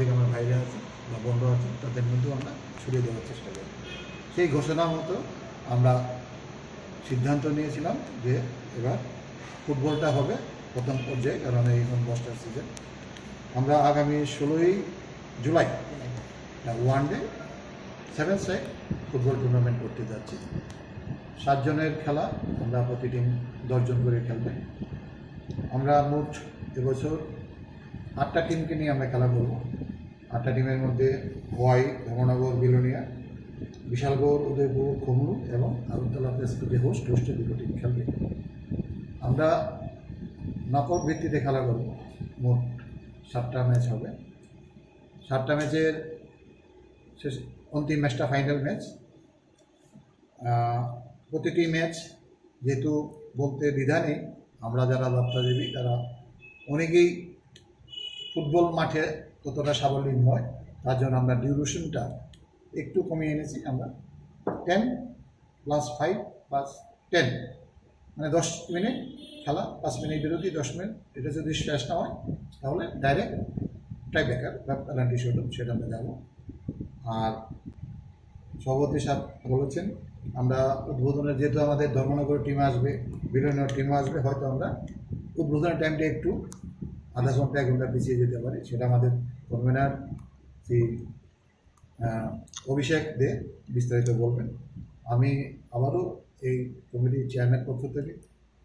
থেকে আমার ভাইরা আছে বা বন্ধু আছে তাদের মধ্যেও আমরা ছড়িয়ে দেওয়ার চেষ্টা করি। সেই ঘোষণা মতো আমরা সিদ্ধান্ত নিয়েছিলাম যে এবার ফুটবলটা হবে প্রথম পর্যায়ে, কারণ এখন বর্ষার সিজন। আমরা আগামী 16ই July one day 7 side football tournament করতে যাচ্ছি। 7 জনের খেলা, আমরা প্রতি টিম 10 জন করে খেলবে। আমরা মোট এবছর 8টা টিমকে নিয়ে আমরা খেলা করব। 8টা টিমের মধ্যে ওয়াই, ধর্মনগর, বিলোনিয়া, বিশালগড়, উদয়পুর, খমরু এবং আগরতলা প্রেসক্রিপ্টে হোস্টে 2টো টিম খেলবে। আমরা নকআউট ভিত্তিতে খেলা করব। মোট 7টা ম্যাচ হবে। 7টা ম্যাচের শেষ অন্তিম ম্যাচটা ফাইনাল ম্যাচ। প্রতিটি ম্যাচ যেহেতু বলতে দ্বিধা নেই, আমরা যারা যাত্রাজীবী তারা অনেকেই ফুটবল মাঠে ততটা সাবলীল নয়, তার জন্য আমরা ডিউরেশনটা একটু কমিয়ে এনেছি। আমরা 10 + 5 + 10 মানে 10 মিনিট খেলা, 5 মিনিট বিরতি, 10 মিনিট। এটা যদি শেষ না হয় তাহলে ডাইরেক্ট টাই ব্রেকার বা পেনাল্টি শুট সেটা আমরা যাবো। আর সভাপতি সাহেব বলেছেন আমরা উদ্বোধনের, যেহেতু আমাদের ধর্মনগর টিম আসবে, বিভিন্ন টিম আসবে, হয়তো আমরা উদ্বোধনের টাইমটা একটু আধা ঘন্টা 1 ঘন্টা পিছিয়ে যেতে পারি। সেটা আমাদের কনভেনার শ্রী অভিষেক দে বিস্তারিত বলবেন। আমি আবারও এই কমিটির চেয়ারম্যান পক্ষ থেকে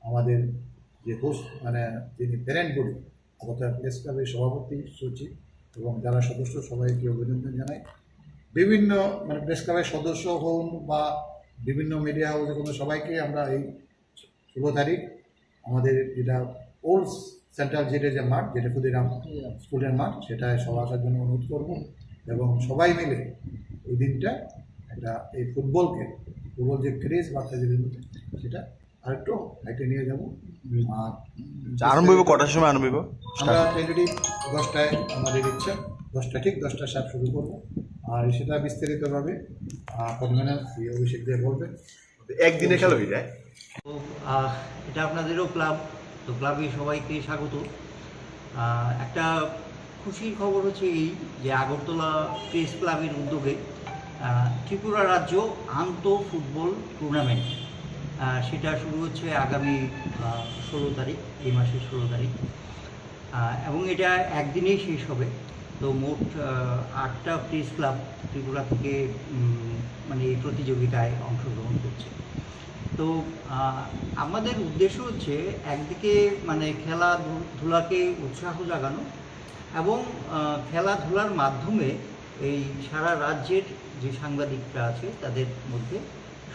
আমাদের যে হোস্ট মানে যিনি প্যারেন্ট বডি আগরতলা প্রেস ক্লাবের সভাপতি, সচিব এবং যারা সদস্য সবাইকে অভিনন্দন জানাই। বিভিন্ন মানে প্রেস ক্লাবের সদস্য হন বা বিভিন্ন মিডিয়া হাউসে কোনো সবাইকে আমরা এই 16 তারিখ আমাদের যেটা ওল্ড সেন্ট্রাল জেটের যে মাঠ, যেটা ক্ষুদিরাম স্কুলের মাঠ, সেটায় সবাই আসার জন্য অনুরোধ করব এবং সবাই মিলে ওই দিনটা একটা এই ফুটবল যে ক্রেজ বাচ্চাদের মধ্যে সেটা আরেকটু হাইটে নিয়ে যাব। আর আরম্ভ হইব কটার সময় আরম্ভ হইব? আমরা টেন্টেটিভ 10টায় আমাদের ইচ্ছা, 10টা ঠিক 10টার সাথে শুরু করবো। আর সেটা বিস্তারিতভাবে কনভেনার শ্রী অভিষেক দিয়ে বলবেন। একদিনে খেলা হয়ে যায়। তো এটা আপনাদেরও ক্লাব, তো ক্লাবে সবাইকে স্বাগত। একটা খুশির খবর হচ্ছে এই যে আগরতলা প্রেস ক্লাবের উদ্যোগে ত্রিপুরা রাজ্য আন্ত ফুটবল টুর্নামেন্ট সেটা শুরু হচ্ছে আগামী 16 তারিখ, এই মাসের 16 তারিখ, এবং এটা একদিনেই শেষ হবে। তো মোট 8টা প্রেস ক্লাব ত্রিপুরা থেকে মানে এই প্রতিযোগিতায় অংশগ্রহণ করছে। তো আমাদের উদ্দেশ্য হচ্ছে একদিকে মানে খেলাধুলাকে উৎসাহ জাগানো এবং খেলাধুলার মাধ্যমে এই সারা রাজ্যের যে সাংবাদিকরা আছে তাদের মধ্যে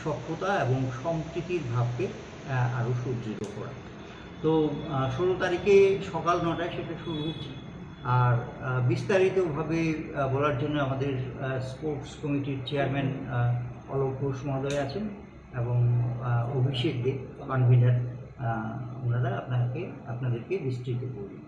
সখ্যতা এবং সম্প্রীতির ভাবকে আরও সুদৃঢ় করা। তো 16 তারিখে সকাল 9টায় সেটা শুরু হচ্ছে। আর বিস্তারিতভাবে বলার জন্য আমাদের স্পোর্টস কমিটির চেয়ারম্যান অলোক ঘোষ মহোদয় আছেন এবং অভিষেক দে কনভেনার, ওনারা আপনাদেরকে বিস্তৃত করবেন।